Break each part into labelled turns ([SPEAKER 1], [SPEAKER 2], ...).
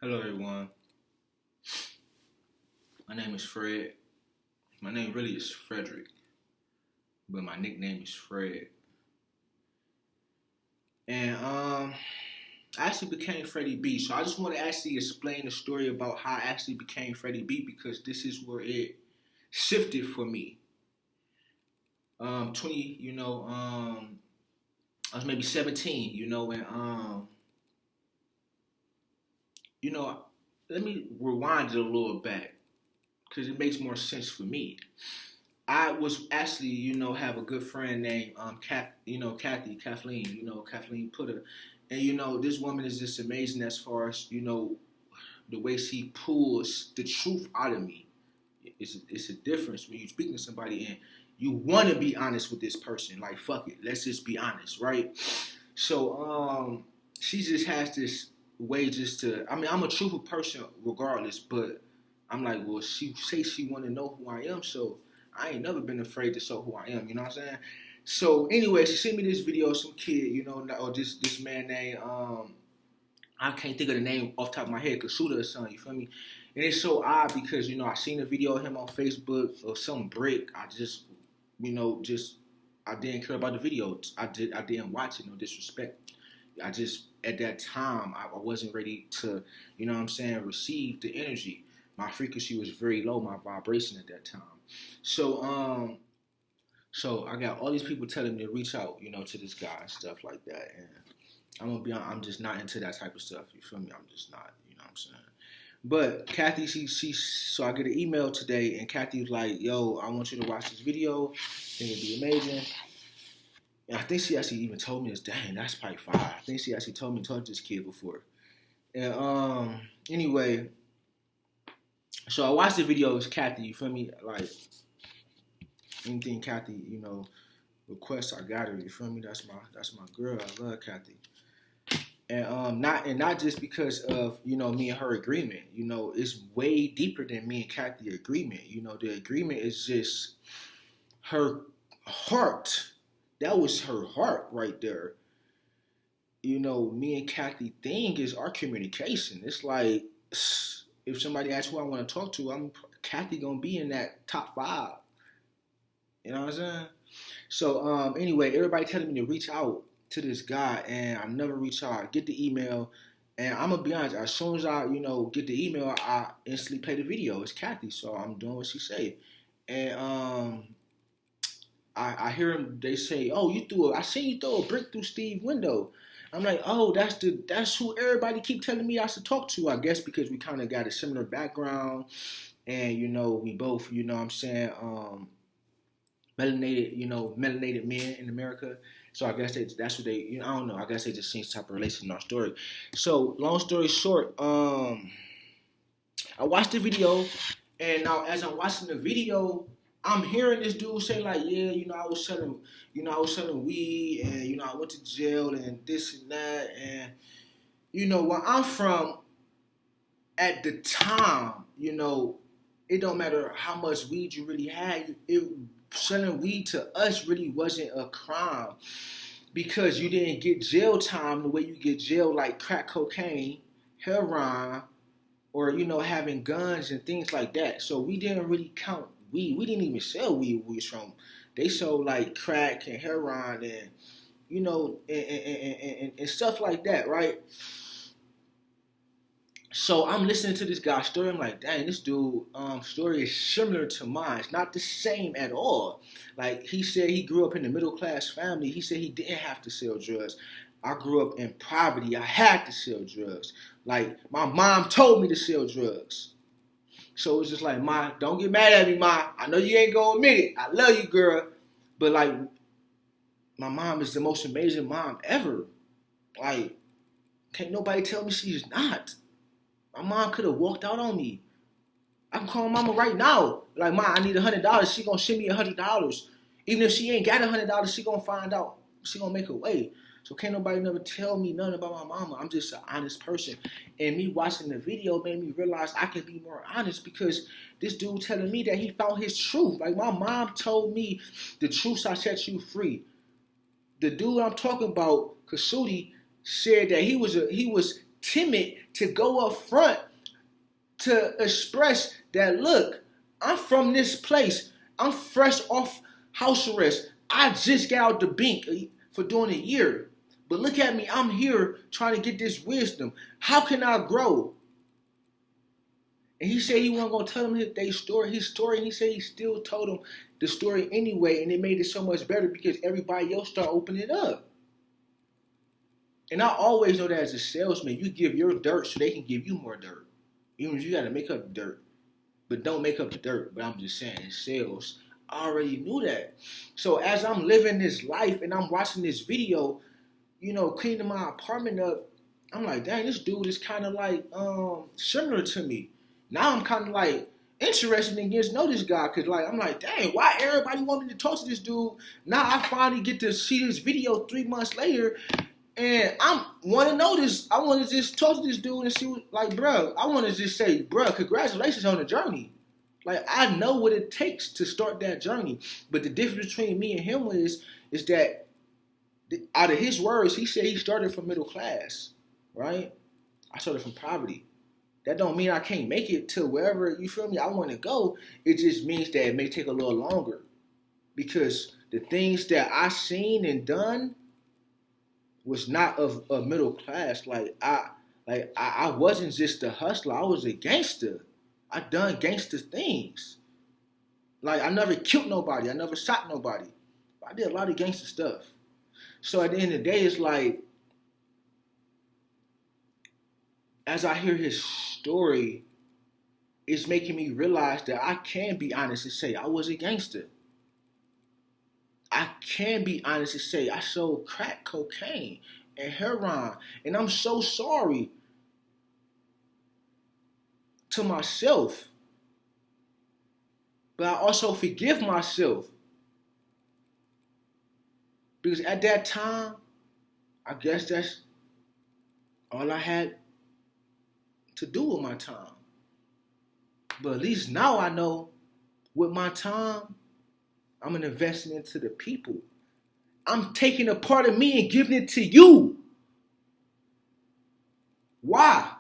[SPEAKER 1] Hello, everyone. My name is Fred. My name really is Frederick, but my nickname is Fred. And I actually became Freddie B. So I just want to actually explain the story about how I actually became Freddie B because this is where it shifted for me. 20, I was maybe 17, and you know, let me rewind it a little back because it makes more sense for me. I was actually, have a good friend named Kathleen, Kathleen Putter. And this woman is just amazing as far as, the way she pulls the truth out of me. It's a difference when you're speaking to somebody and you want to be honest with this person. Like, fuck it, let's just be honest, right? So she just has this way just to, I mean, I'm a truthful person regardless, but I'm like, well, she say she want to know who I am, so I ain't never been afraid to show who I am. You know what I'm saying? So anyway, she sent me this video of some kid, or this man named I can't think of the name off the top of my head, Kasuda or something. You feel me? And it's so odd because I seen a video of him on Facebook of some brick. I just I didn't care about the video. I didn't watch it. No disrespect. I just at that time I wasn't ready to receive the energy. My frequency was very low, my vibration at that time. So so I got all these people telling me to reach out, to this guy and stuff like that. And I'm gonna be honest, I'm just not into that type of stuff. You feel me? I'm just not, what I'm saying. But Kathy, so I get an email today, and Kathy was like, "Yo, I want you to watch this video. I think it'd be amazing." And I think she actually even told me this. Dang, that's probably fire. I think she actually told me to talk to this kid before. And anyway, so I watched the video. It's Kathy. You feel me? Like anything Kathy, requests, I got her. You feel me? That's my girl. I love Kathy. And not just because of me and her agreement. It's way deeper than me and Kathy agreement. The agreement is just her heart. That was her heart right there. Me and Kathy thing is our communication. It's like if somebody asks who I want to talk to, I'm Kathy gonna be in that top 5. You know what I'm saying? So anyway, everybody telling me to reach out to this guy, and I never reach out. I get the email, and I'm gonna be honest. As soon as I get the email, I instantly play the video. It's Kathy, so I'm doing what she say, and I hear him. They say, "Oh, I seen you throw a brick through Steve's window." I'm like, "Oh, that's who everybody keep telling me I should talk to." I guess because we kind of got a similar background, and we both, what I'm saying, melanated men in America. So I guess that's what they, I don't know. I guess they just seen some type of relation in our story. So long story short, I watched the video, and now as I'm watching the video, I'm hearing this dude say like, yeah, I was selling weed, and I went to jail and this and that, and where I'm from at the time, it don't matter how much weed you really had, selling weed to us really wasn't a crime because you didn't get jail time the way you get jail like crack cocaine, heroin, or having guns and things like that. So we didn't really count weed. We didn't even sell weed. We was from they sold like crack and heroin and and stuff like that, right? So I'm listening to this guy's story. I'm like, dang, this dude story is similar to mine. It's not the same at all. Like he said, he grew up in a middle class family. He said he didn't have to sell drugs. I grew up in poverty. I had to sell drugs. Like my mom told me to sell drugs. So it's just like, Ma, don't get mad at me, Ma. I know you ain't gonna admit it. I love you, girl. But like, my mom is the most amazing mom ever. Like, can't nobody tell me she's not. My mom could have walked out on me. I can call mama right now. Like, Ma, I need $100. She gonna send me $100. Even if she ain't got $100, she gonna find out. She gonna make a way. So can't nobody never tell me nothing about my mama. I'm just an honest person. And me watching the video made me realize I can be more honest because this dude telling me that he found his truth. Like my mom told me the truth shall set you free. The dude I'm talking about, Kasudi, said that he was timid to go up front to express that, look, I'm from this place. I'm fresh off house arrest. I just got out the bank for doing a year. But look at me. I'm here trying to get this wisdom. How can I grow? And he said he wasn't going to tell them his story. And he said he still told them the story anyway. And it made it so much better because everybody else started opening it up. And I always know that as a salesman, you give your dirt so they can give you more dirt. Even if you got to make up the dirt. But don't make up the dirt. But I'm just saying, in sales, I already knew that. So as I'm living this life and I'm watching this video, cleaning my apartment up, I'm like, dang, this dude is kind of like similar to me. Now I'm kind of like interested in getting to know this guy because I'm like, dang, why everybody want me to talk to this dude? Now I finally get to see this video 3 months later, and I want to know this. I want to just talk to this dude and see what, bro, I want to just say, bro, congratulations on the journey. I know what it takes to start that journey. But the difference between me and him is that out of his words, he said he started from middle class, right? I started from poverty. That don't mean I can't make it to wherever, you feel me, I want to go. It just means that it may take a little longer. Because the things that I seen and done was not of a middle class. I wasn't just a hustler. I was a gangster. I done gangster things. I never killed nobody. I never shot nobody. I did a lot of gangster stuff. So at the end of the day, it's as I hear his story, it's making me realize that I can be honest and say I was a gangster. I can be honest and say I sold crack cocaine and heroin. And I'm so sorry to myself. But I also forgive myself. Because at that time, I guess that's all I had to do with my time. But at least now I know with my time, I'm investing into the people. I'm taking a part of me and giving it to you. Why?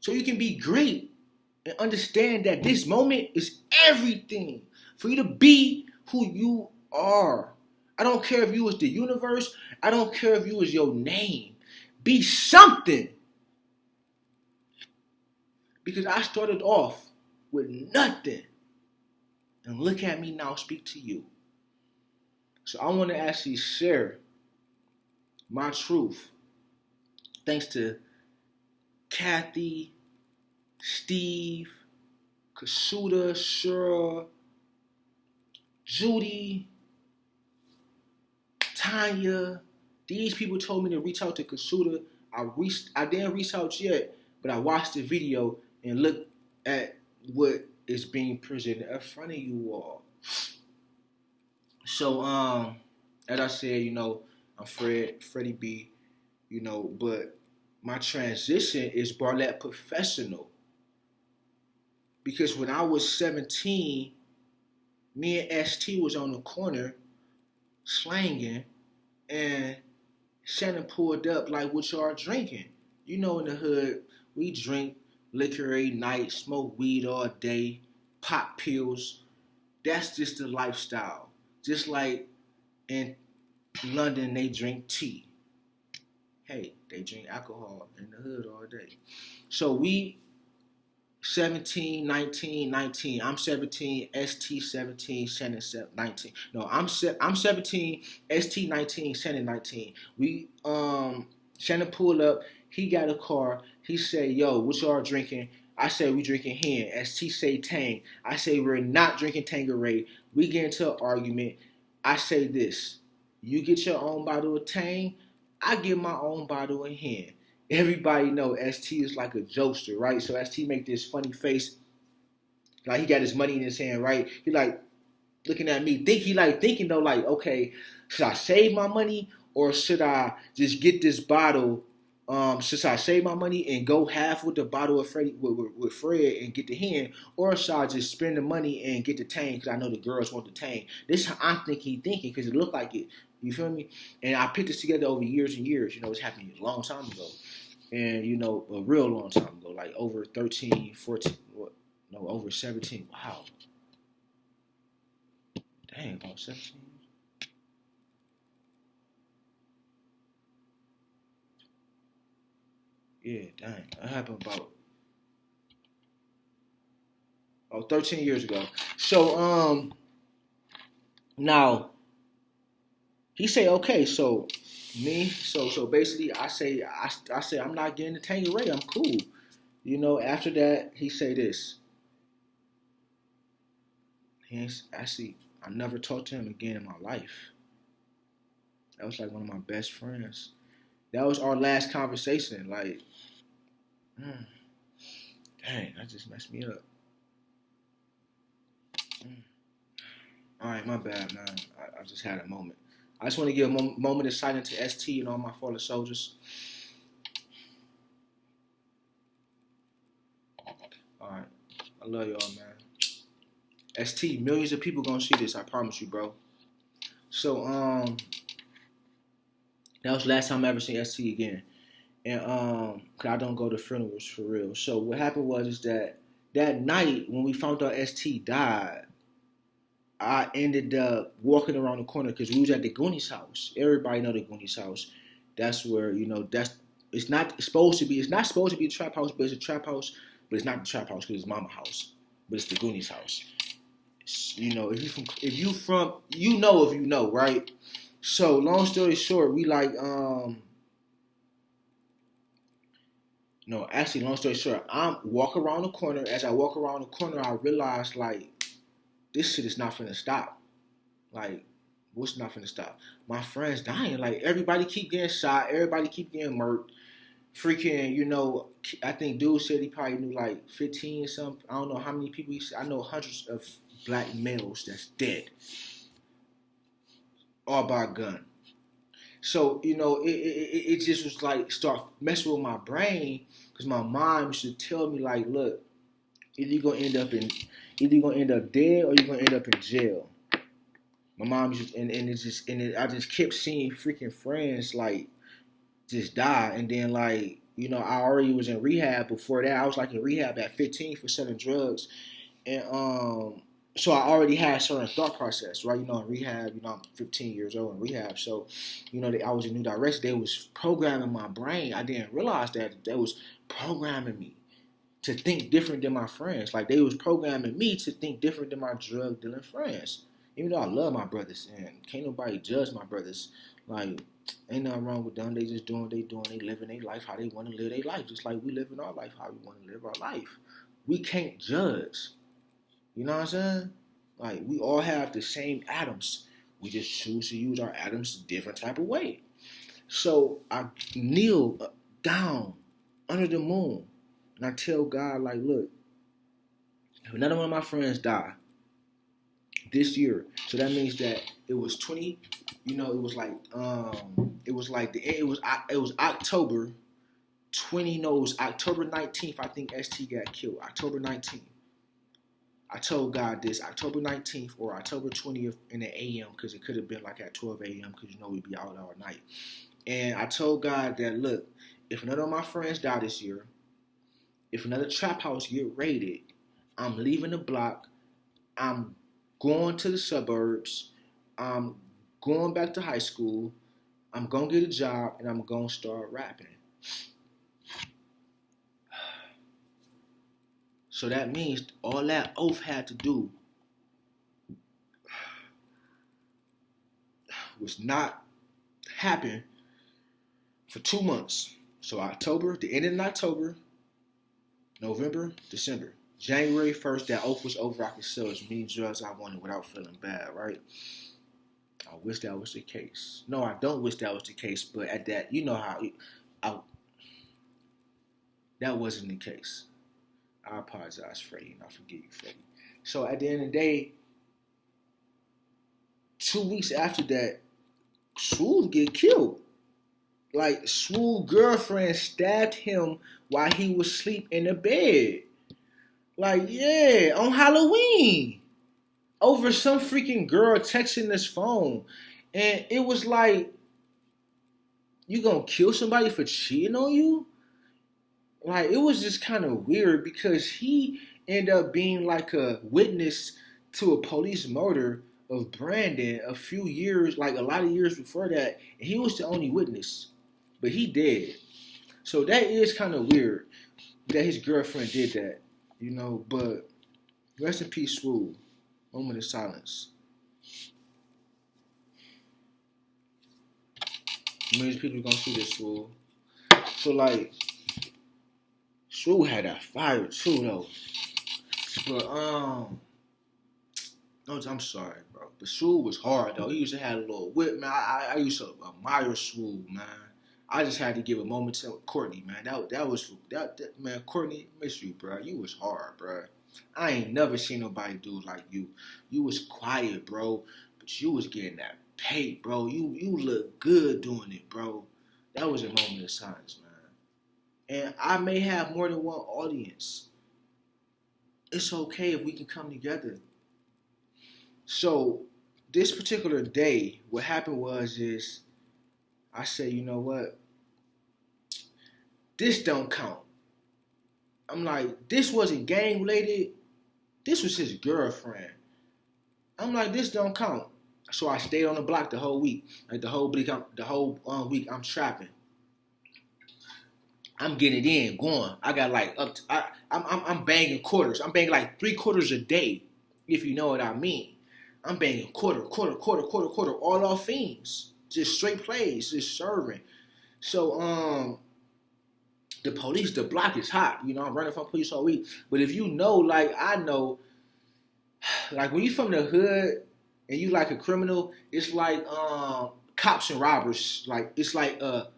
[SPEAKER 1] So you can be great and understand that this moment is everything for you to be who you are. I don't care if you was the universe. I don't care if you was your name. Be something. Because I started off with nothing. And look at me now speak to you. So I want to actually share my truth. Thanks to Kathy, Steve, Kasuda, Shura, Judy, Tanya. These people told me to reach out to Kasuda. I didn't reach out yet, but I watched the video and looked at what is being presented in front of you all. So, as I said, I'm Freddie B, but my transition is Bartlett Professional. Because when I was 17, me and ST was on the corner slanging, and Shannon pulled up like, what y'all drinking? In the hood, we drink liquor every night, smoke weed all day, pop pills. That's just the lifestyle. Just like in London, they drink tea. Hey, they drink alcohol in the hood all day. So we 17, 19, 19. I'm 17, ST 17, Shannon 19. No, I'm 17, ST 19, Shannon 19. We Shannon pulled up. He got a car. He said, yo, what y'all drinking? I say we drinking hen. ST say Tang. I say we're not drinking Tanqueray. We get into an argument. I say this. You get your own bottle of Tang. I get my own bottle of hen. Everybody know ST is like a jokester, right? So ST make this funny face. Like he got his money in his hand, right? He like looking at me. Thinking though, like, okay, should I save my money or should I just get this bottle? Should I save my money and go half with the bottle of Freddie with Fred and get the hen, or should I just spend the money and get the Tang because I know the girls want the Tang? This is how I think he thinking because it looked like it. You feel me? And I put this together over years and years. It's happening a long time ago. And, a real long time ago, like over 13, 14, no, over 17. Wow. Dang, about 17. Yeah, dang. That happened about 13 years ago. So, now he say, okay, so so basically, I say I'm not getting the Tangeray. I'm cool. After that, he say this. Actually, I never talked to him again in my life. That was like one of my best friends. That was our last conversation. Like, mm, dang, that just messed me up. Mm. All right, my bad, man. I just had a moment. I just want to give a moment of silence to ST and all my fallen soldiers. All right, I love y'all, man. ST, millions of people gonna see this. I promise you, bro. So, that was the last time I ever seen ST again. And cause I don't go to funerals for real. So what happened was is that night when we found out ST died, I ended up walking around the corner because we was at the Goonies house. Everybody know the Goonies house. That's where it's not supposed to be a trap house, but it's a trap house. But it's not the trap house because it's Mama house, but it's the Goonies house. If you know, right? So long story short, we like no, actually, long story short, I'm walk around the corner. As I walk around the corner, I realize like this shit is not finna stop. Like, what's not finna stop? My friends dying. Like everybody keep getting shot. Everybody keep getting murked. Freaking, I think dude said he probably knew like 15 or something. I don't know how many people. I know hundreds of black males that's dead, all by a gun. So it just was like start messing with my brain because my mom used to tell me like, look, either you're gonna end up dead or you're gonna end up in jail. My mom used to, and I just kept seeing freaking friends like just die, and then like I already was in rehab before that. I was like in rehab at 15 for selling drugs, and so I already had a certain thought process, right? In rehab, I'm 15 years old in rehab, so I was in new direction. They was programming my brain. I didn't realize that they was programming me to think different than my friends. Like they was programming me to think different than my drug dealing friends. Even though I love my brothers and can't nobody judge my brothers, like ain't nothing wrong with them. They just doing what they doing. They living their life how they want to live their life, just like we living our life how we want to live our life. We can't judge. You know what I'm saying? Like we all have the same atoms. We just choose to use our atoms a different type of way. So I kneel down under the moon and I tell God, like, look, if another one of my friends die this year, so that means that it was 20. It was October 20. No, it was October 19th. I think ST got killed. October 19th. I told God this October 19th or October 20th in the AM because it could have been like at 12 a.m. because we'd be out all night. And I told God that, look, if none of my friends die this year, if another trap house get raided, I'm leaving the block. I'm going to the suburbs. I'm going back to high school. I'm going to get a job and I'm going to start rapping. So that means all that oath had to do was not happen for 2 months. So October, the end of October, November, December. January 1st, that oath was over. I could sell as many drugs I wanted without feeling bad, right? I wish that was the case. No, I don't wish that was the case, but at that, that wasn't the case. I apologize, Freddie, and I forgive you, Freddie. So at the end of the day, 2 weeks after that, Swoop get killed. Like, Swoop's girlfriend stabbed him while he was asleep in the bed. Like, yeah, on Halloween. Over some freaking girl texting his phone. And it was like, you gonna kill somebody for cheating on you? like it was just kind of weird because he ended up being like a witness to a police murder of Brandon a few years, like a lot of years before that, and he was the only witness, but he dead. So that is kind of weird that his girlfriend did that, you know. But rest in peace, Swoop. Moment of silence. Millions of people gonna see this, Swoop. So like, Swoop had that fire too, though. But no, I'm sorry, bro. But Swoop was hard though. He used to have a little whip, man. I used to admire Swoop, man. I just had to give a moment to Courtney, man. That man, Courtney, miss you, bro. You was hard, bro. I ain't never seen nobody do it like you. You was quiet, bro, but you was getting that pay, bro. You look good doing it, bro. That was a moment of silence, man. And I may have more than one audience. It's okay if we can come together. So this particular day, what happened is I said, you know what? This don't count. I'm like, this wasn't gang related. This was his girlfriend. I'm like, this don't count. So I stayed on the block the whole week. Like the whole week, I'm trapping. I'm getting it in, going. I got like I'm banging quarters. I'm banging like 3 quarters a day, if you know what I mean. I'm banging quarter, all off fiends, just straight plays, just serving. So the block is hot. You know, I'm running from police all week. But if you know, like I know, like when you from the hood and you like a criminal, it's like cops and robbers. Like it's like a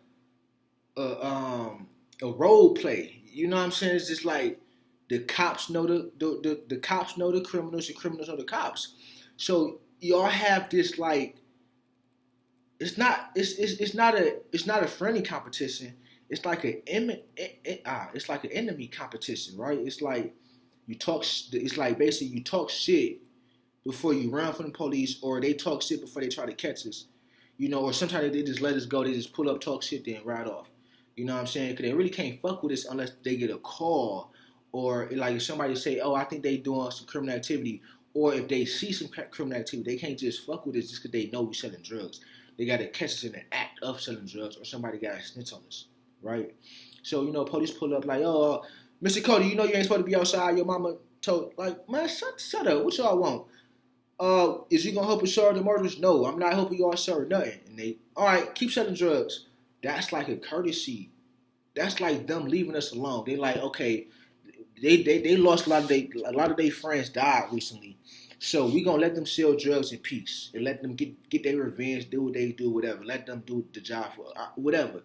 [SPEAKER 1] role play. You know what I'm saying? It's just like the cops know the cops know the criminals know the cops. So y'all have this like it's not a friendly competition. It's like it's like an enemy competition, right? It's like it's like basically you talk shit before you run from the police, or they talk shit before they try to catch us. You know, or sometimes they just let us go, they just pull up, talk shit, then ride off. You know what I'm saying? Because they really can't fuck with us unless they get a call. Or like if somebody say, oh, I think they doing some criminal activity. Or if they see some criminal activity, they can't just fuck with us just because they know we selling drugs. They got to catch us in the act of selling drugs, or somebody got to snitch on us, right? So, you know, police pull up like, oh, Mr. Cody, you know you ain't supposed to be outside. Your mama told, like, man, shut up. What y'all want? Is you gonna help us solve the murders? No, I'm not helping y'all solve nothing. And they, all right, keep selling drugs. That's like a courtesy. That's like them leaving us alone. They like, okay, they lost a lot of their friends died recently, so we gonna let them sell drugs in peace and let them get their revenge, do what they do, whatever. Let them do the job for whatever,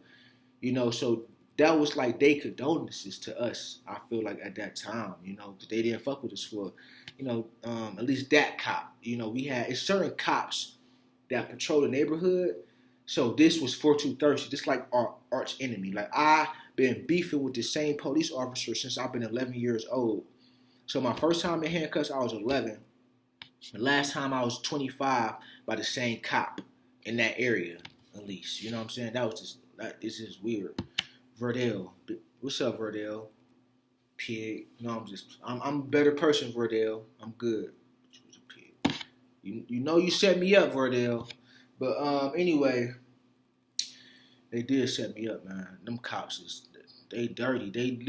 [SPEAKER 1] you know. So that was like they condolences to us. I feel like at that time, you know, because they didn't fuck with us for, you know, at least that cop. You know, it's certain cops that patrol the neighborhood. So this was 4230. This like our arch enemy. Like I been beefing with the same police officer since I've been 11 years old. So my first time in handcuffs, I was 11. The last time I was 25 by the same cop in that area, at least. You know what I'm saying? This is weird. Verdell. What's up, Verdell? Pig. No, I'm a better person, Verdell. I'm good. Pig. You know you set me up, Verdell. But anyway, they did set me up, man. Them cops they dirty. They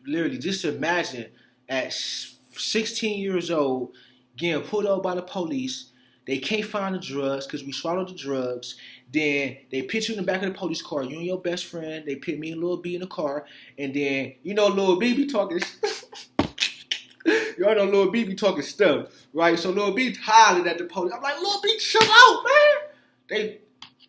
[SPEAKER 1] literally just imagine at 16 years old getting pulled over by the police. They can't find the drugs because we swallowed the drugs. Then they put you in the back of the police car. You and your best friend. They put me and Lil B in the car. And then, you know, Lil B be talking. Y'all know Lil B be talking stuff, right? So Lil B hollered at the police. I'm like, Lil B, chill out, man.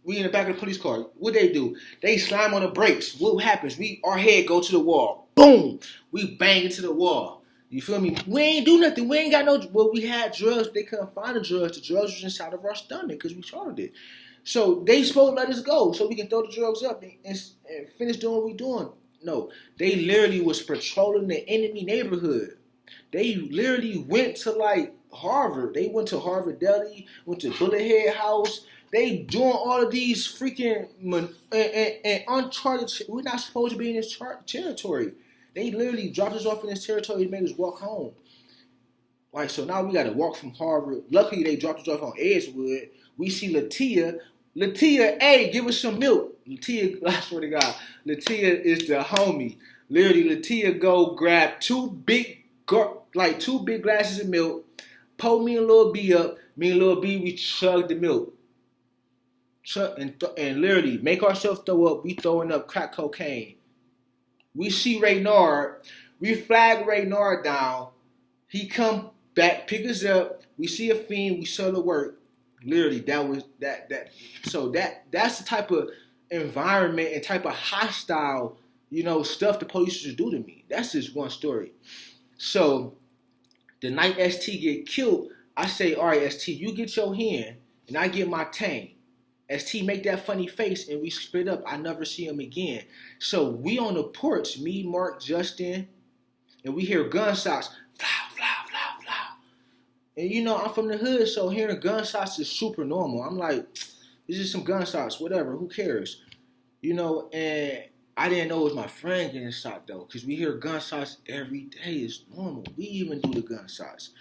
[SPEAKER 1] We in the back of the police car. What they do? They slam on the brakes. What happens? Our head go to the wall. Boom. We bang into the wall. You feel me? We ain't do nothing. We ain't got no. Well, we had drugs. They couldn't find the drugs. The drugs was inside of our stomach because we swallowed it. So they supposed to let us go so we can throw the drugs up and finish doing what we doing. No, they literally was patrolling the enemy neighborhood. They literally went to like Harvard. They went to Harvard Deli, went to Bullet Head House. They doing all of these freaking and uncharted. We're not supposed to be in this territory. They literally dropped us off in this territory and made us walk home. Like, so now we got to walk from Harvard. Luckily, they dropped us off on Edgewood. We see Latia. Latia, hey, give us some milk. Latia, I swear to God, Latia is the homie. Literally, Latia go grab two big glasses of milk, pull me and Lil B up. Me and Lil B, we chug the milk. And literally make ourselves throw up. We throwing up crack cocaine. We see Raynard. We flag Raynard down. He come back, pick us up. We see a fiend. We sell the work. Literally, that was that. So that's the type of environment and type of hostile, stuff the police used to do to me. That's just one story. So the night ST get killed, I say, all right, ST, you get your hand, and I get my tang. ST make that funny face, and we split up. I never see him again. So we on the porch, me, Mark, Justin, and we hear gunshots. Flow, flow, flow, flow. And I'm from the hood, so hearing gunshots is super normal. I'm like, this is some gunshots, whatever, who cares? And I didn't know it was my friend getting shot, though, because we hear gunshots every day. It's normal. We even do the gunshots.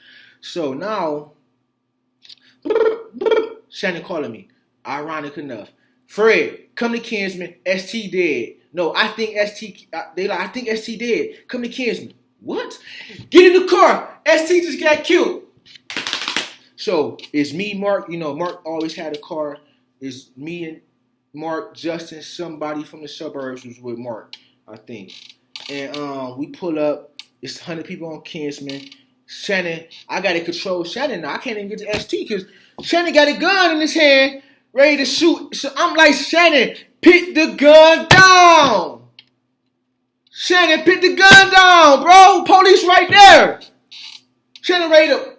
[SPEAKER 1] So now, Shannon calling me. Ironic enough. Fred, come to Kinsman. ST dead. No, I think ST, I think ST dead. Come to Kinsman. What? Get in the car. ST just got killed. So it's me, Mark. Mark always had a car. It's me and Mark, Justin, somebody from the suburbs was with Mark, I think. And we pull up. It's 100 people on Kinsman. Shannon, I got to control Shannon now. I can't even get to ST because Shannon got a gun in his hand, ready to shoot. So I'm like, Shannon, put the gun down. Shannon, put the gun down, bro. Police right there. Shannon ready to...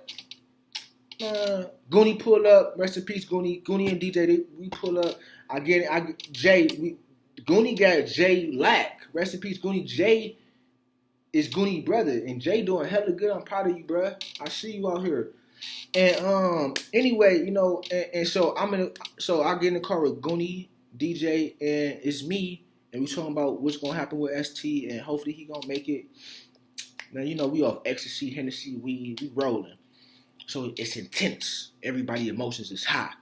[SPEAKER 1] Goonie pull up. Rest in peace, Goonie. Goonie and DJ, we pull up. I get it. Goonie got Jay Lack. Rest in peace, Goonie. Jay is Goonie brother, and Jay doing hella good. I'm proud of you, bro. I see you out here. And anyway, and so so I get in the car with Goonie, DJ, and it's me, and we talking about what's gonna happen with ST, and hopefully he gonna make it. Now we off ecstasy, Hennessy, we rolling. So it's intense. Everybody's emotions is high.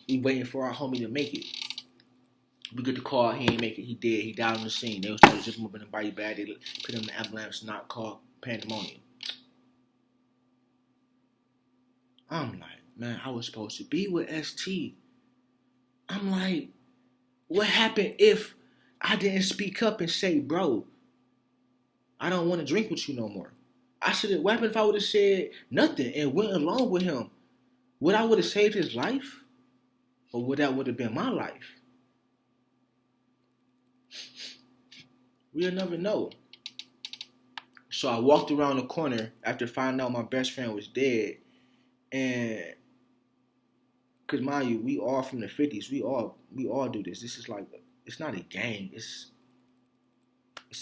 [SPEAKER 1] We waiting for our homie to make it. We get the call, he ain't make it, he dead, he died on the scene. They was trying to zip him up in the body bag, they put him in the ambulance, not called pandemonium. I'm like, man, I was supposed to be with ST. I'm like, what happened if I didn't speak up and say, bro, I don't want to drink with you no more? I should have, what happened if I would have said nothing and went along with him? Would I would have saved his life? Or would that would have been my life? We'll never know. So I walked around the corner after finding out my best friend was dead. And, because mind you, we all from the 50s. We all do this. This is like, it's not a gang. It's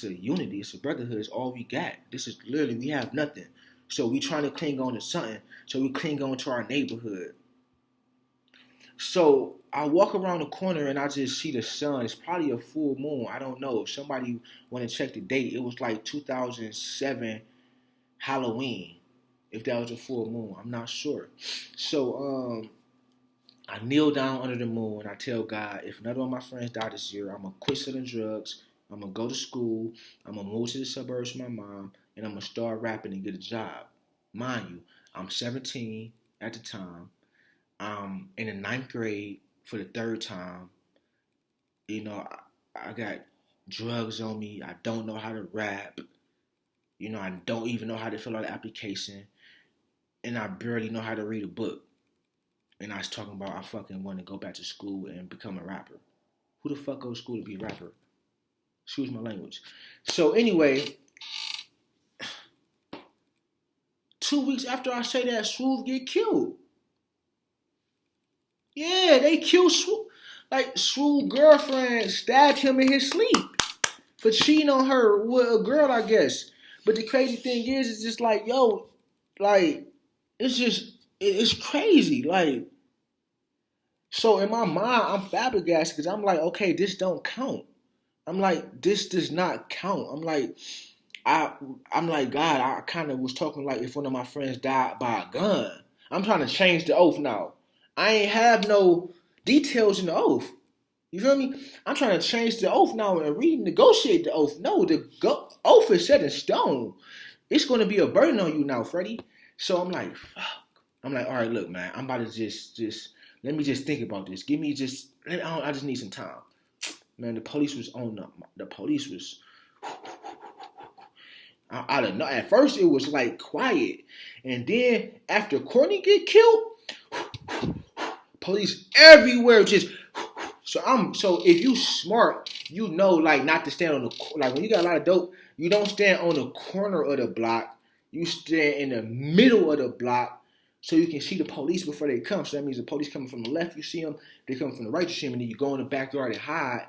[SPEAKER 1] a unity. It's a brotherhood. It's all we got. This is literally, we have nothing. So we trying to cling on to something. So we cling on to our neighborhood. So I walk around the corner and I just see the sun. It's probably a full moon. I don't know. If somebody want to check the date, it was like 2007 Halloween. If that was a full moon, I'm not sure. So I kneel down under the moon and I tell God, if none of my friends die this year, I'm going to quit selling drugs. I'm going to go to school. I'm going to move to the suburbs with my mom. And I'm going to start rapping and get a job. Mind you, I'm 17 at the time. I'm in the 9th grade for the 3rd time. I got drugs on me. I don't know how to rap. I don't even know how to fill out an application. And I barely know how to read a book. And I was talking about I fucking want to go back to school and become a rapper. Who the fuck goes to school to be a rapper? Excuse my language. So anyway, 2 weeks after I say that, Swoop get killed. Yeah, they killed Swoop. Like, Swoop's girlfriend stabbed him in his sleep for cheating on her with a girl, I guess. But the crazy thing is, it's just like, yo, like, it's crazy. Like, so in my mind, I'm flabbergasted because I'm like, okay, this don't count. I'm like, this does not count. I'm like, I I'm like, God, I kind of was talking like if one of my friends died by a gun. I'm trying to change the oath now. I ain't have no details in the oath. You feel me? I'm trying to change the oath now and renegotiate the oath. No, the oath is set in stone. It's going to be a burden on you now, Freddie. So I'm like, fuck. I'm like, all right, look, man. I'm about to just let me just think about this. Give me just, I just need some time. Man, the police was on them. The police was I don't know. At first, it was like quiet, and then after Courtney get killed, police everywhere just. So if you smart, you know like not to stand on the like when you got a lot of dope, you don't stand on the corner of the block. You stand in the middle of the block so you can see the police before they come. So that means the police coming from the left, you see them. They come from the right, you see them, and then you go in the backyard and hide,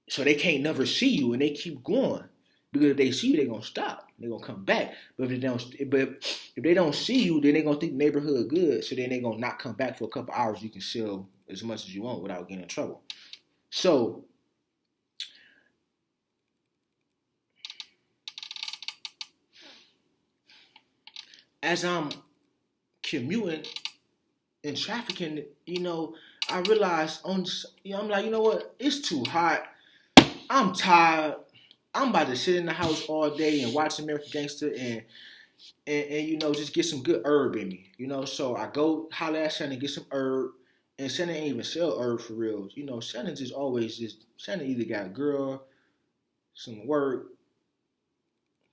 [SPEAKER 1] so they can't never see you, and they keep going. Because if they see you, they're gonna stop. They're gonna come back. But if they don't see you, then they're gonna think the neighborhood good. So then they're gonna not come back for a couple hours. You can sell as much as you want without getting in trouble. So as I'm commuting and trafficking, I realized I'm like, you know what? It's too hot. I'm tired. I'm about to sit in the house all day and watch American Gangster and just get some good herb in me. So I go holler at Shannon, get some herb, and Shannon ain't even sell herb for real. Shannon Shannon either got a girl, some work,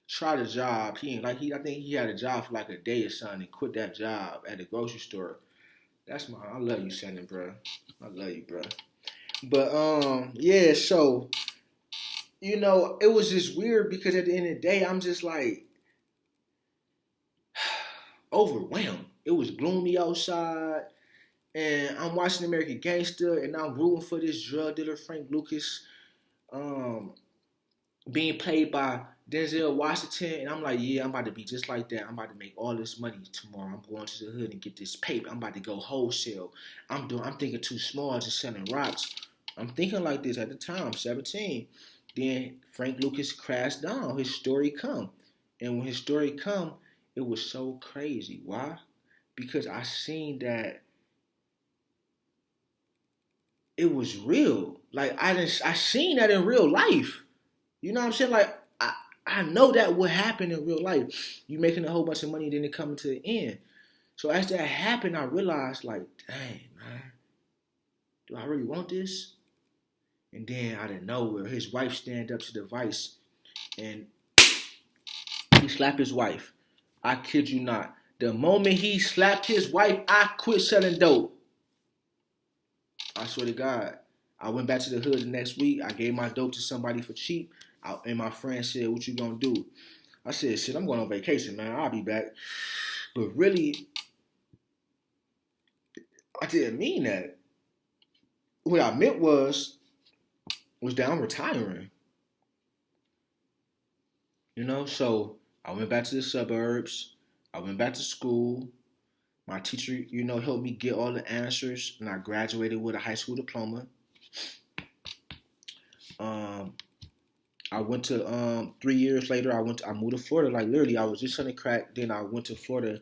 [SPEAKER 1] try the job. I think he had a job for like a day or something and quit that job at the grocery store. I love you, Shannon, bro. I love you, bro. But yeah, so it was just weird because at the end of the day, I'm just like overwhelmed. It was gloomy outside, and I'm watching American Gangster, and I'm rooting for this drug dealer Frank Lucas, being played by Denzel Washington, and I'm like, yeah, I'm about to be just like that. I'm about to make all this money tomorrow. I'm going to the hood and get this paper. I'm about to go wholesale. I'm thinking too small, just selling rocks. I'm thinking like this at the time, 17. Then Frank Lucas crashed down. His story come. And when his story come, it was so crazy. Why? Because I seen that it was real. Like I seen that in real life. You know what I'm saying? Like I know that would happen in real life. You making a whole bunch of money, then it coming to the end. So as that happened, I realized like, dang, man, do I really want this? And then out of nowhere, his wife stand up to the vice and he slapped his wife. I kid you not. The moment he slapped his wife, I quit selling dope. I swear to God. I went back to the hood the next week. I gave my dope to somebody for cheap. And my friend said, what you gonna do? I said, shit, I'm going on vacation, man. I'll be back. But really, I didn't mean that. What I meant was that I'm retiring. So I went back to the suburbs. I went back to school. My teacher, helped me get all the answers, and I graduated with a high school diploma. I went to 3 years later. I moved to Florida. Like literally, I was just selling crack. Then I went to Florida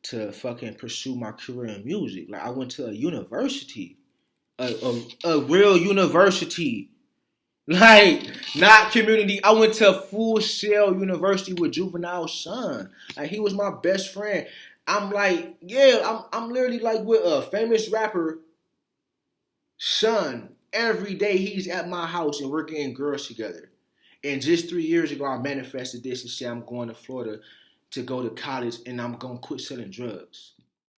[SPEAKER 1] to fucking pursue my career in music. Like I went to a university, a real university. Like, not community. I went to Full Sail University with Juvenile son. Like, he was my best friend. I'm like, yeah, I'm literally like with a famous rapper son. Every day he's at my house and we're getting girls together. And just 3 years ago, I manifested this and said I'm going to Florida to go to college and I'm going to quit selling drugs.